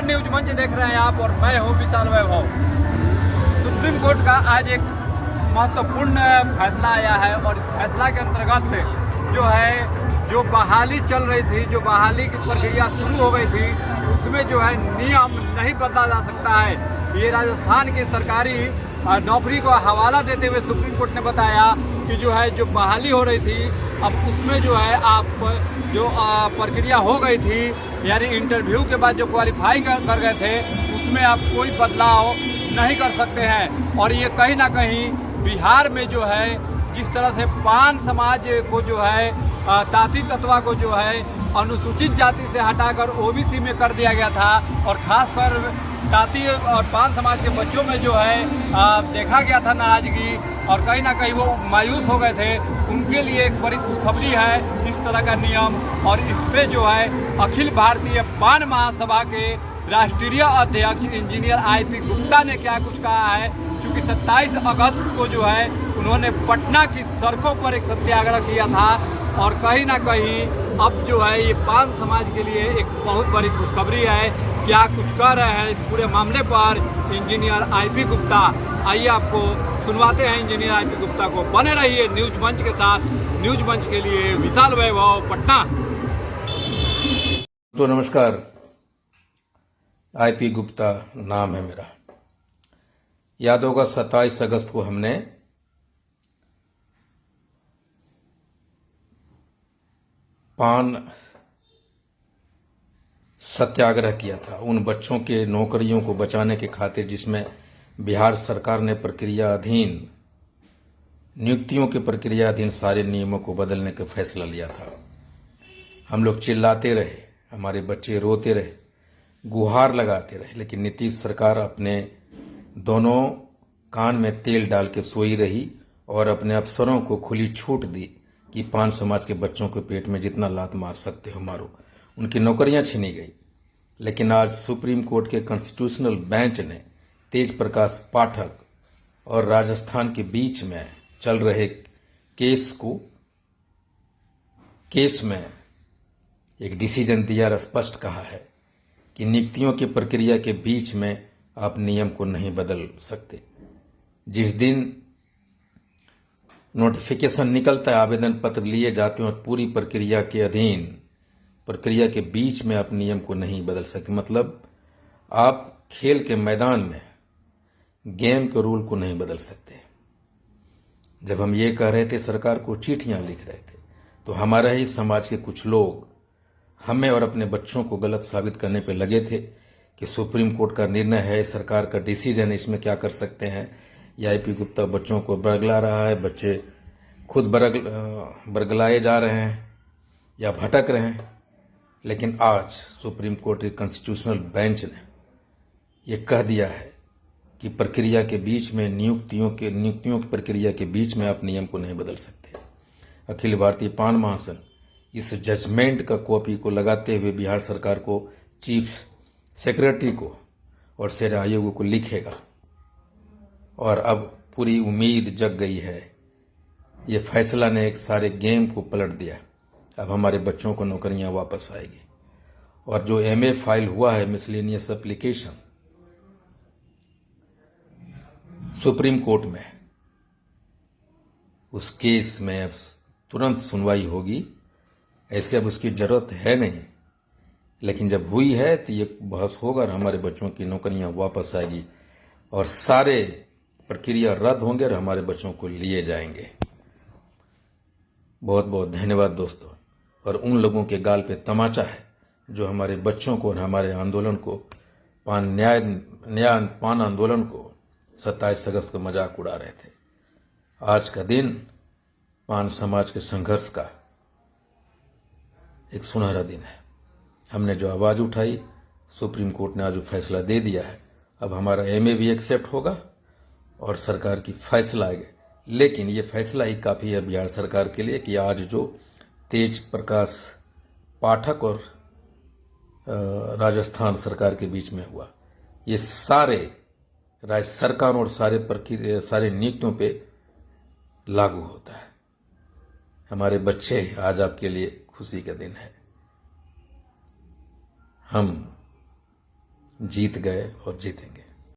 नमस्कार, न्यूज मंच देख रहे हैं आप और मैं हूं विशाल वैभव। सुप्रीम कोर्ट का आज एक महत्वपूर्ण फैसला आया है और इस फैसला के अंतर्गत जो बहाली चल रही थी, जो बहाली की प्रक्रिया शुरू हो गई थी, उसमें नियम नहीं बदला जा सकता है। ये राजस्थान की सरकारी नौकरी को हवाला देते हुए सुप्रीम कोर्ट ने बताया कि जो बहाली हो रही थी, अब उसमें प्रक्रिया हो गई थी, यानी इंटरव्यू के बाद जो क्वालिफाई कर गए थे, उसमें आप कोई बदलाव नहीं कर सकते हैं। और ये कहीं ना कहीं बिहार में जिस तरह से पान समाज को ताती तत्वा को अनुसूचित जाति से हटाकर ओबीसी में कर दिया गया था, और ख़ासकर ताती और पान समाज के बच्चों में देखा गया था नाराजगी, और कहीं ना कहीं वो मायूस हो गए थे। उनके लिए एक बड़ी खुशखबरी है इस तरह का नियम, और इस पे अखिल भारतीय पान महासभा के राष्ट्रीय अध्यक्ष इंजीनियर IP गुप्ता ने क्या कुछ कहा है। क्योंकि 27 अगस्त को उन्होंने पटना की सड़कों पर एक सत्याग्रह किया था, और कहीं ना कहीं अब ये पान समाज के लिए एक बहुत बड़ी खुशखबरी है। क्या कुछ कह रहे हैं इस पूरे मामले पर इंजीनियर IP गुप्ता, आइए आपको सुनवाते हैं इंजीनियर IP गुप्ता को। बने रहिए न्यूज मंच के साथ। न्यूज मंच के लिए विशाल वैभव, पटना। तो नमस्कार, IP गुप्ता नाम है मेरा। याद होगा 27 अगस्त को हमने पान सत्याग्रह किया था, उन बच्चों के नौकरियों को बचाने के खातिर जिसमें बिहार सरकार ने प्रक्रियाधीन नियुक्तियों के प्रक्रियाधीन सारे नियमों को बदलने का फैसला लिया था। हम लोग चिल्लाते रहे, हमारे बच्चे रोते रहे, गुहार लगाते रहे, लेकिन नीतीश सरकार अपने दोनों कान में तेल डाल के सोई रही और अपने अफसरों को खुली छूट दी कि पान समाज के बच्चों के पेट में जितना लात मार सकते हो मारो। उनकी नौकरियां छीनी गई। लेकिन आज सुप्रीम कोर्ट के कॉन्स्टिट्यूशनल बेंच ने तेज प्रकाश पाठक और राजस्थान के बीच में चल रहे केस में एक डिसीजन दिया और स्पष्ट कहा है कि नियुक्तियों की प्रक्रिया के बीच में आप नियम को नहीं बदल सकते। जिस दिन नोटिफिकेशन निकलता है, आवेदन पत्र लिए जाते हैं और पूरी प्रक्रिया के अधीन, प्रक्रिया के बीच में आप नियम को नहीं बदल सकते। मतलब आप खेल के मैदान में गेम के रूल को नहीं बदल सकते। जब हम ये कह रहे थे, सरकार को चिट्ठियां लिख रहे थे, तो हमारे ही समाज के कुछ लोग हमें और अपने बच्चों को गलत साबित करने पे लगे थे कि सुप्रीम कोर्ट का निर्णय है, सरकार का डिसीजन, इसमें क्या कर सकते हैं। या IP गुप्ता बच्चों को बरगला रहा है, बच्चे खुद बरगलाए जा रहे हैं या भटक रहे हैं। लेकिन आज सुप्रीम कोर्ट के कॉन्स्टिट्यूशनल बेंच ने यह कह दिया है कि प्रक्रिया के बीच में नियुक्तियों की प्रक्रिया के बीच में आप नियम को नहीं बदल सकते। अखिल भारतीय पान महासंघ इस जजमेंट का कॉपी को लगाते हुए बिहार सरकार को, चीफ सेक्रेटरी को और शेर आयोग को लिखेगा। और अब पूरी उम्मीद जग गई है। ये फैसला ने एक सारे गेम को पलट दिया। अब हमारे बच्चों को नौकरियां वापस आएगी। और जो MA फाइल हुआ है, मिसलेनियस एप्लीकेशन, सुप्रीम कोर्ट में, उस केस में अब तुरंत सुनवाई होगी। ऐसे अब उसकी जरूरत है नहीं, लेकिन जब हुई है तो ये बहस होगा और हमारे बच्चों की नौकरियां वापस आएगी और सारे प्रक्रिया रद्द होंगे और हमारे बच्चों को लिए जाएंगे। बहुत बहुत धन्यवाद दोस्तों। और उन लोगों के गाल पे तमाचा है जो हमारे बच्चों को और हमारे आंदोलन को, पान आंदोलन को 27 अगस्त को मजाक उड़ा रहे थे। आज का दिन पान समाज के संघर्ष का एक सुनहरा दिन है। हमने जो आवाज उठाई, सुप्रीम कोर्ट ने आज जो फैसला दे दिया है, अब हमारा MA भी एक्सेप्ट होगा और सरकार की फैसला आएगा। लेकिन ये फैसला ही काफी है बिहार सरकार के लिए कि आज जो तेज प्रकाश पाठक और राजस्थान सरकार के बीच में हुआ, ये सारे राज्य सरकारों और सारे नियुक्तियों पे लागू होता है। हमारे बच्चे, आज आपके लिए खुशी का दिन है। हम जीत गए और जीतेंगे।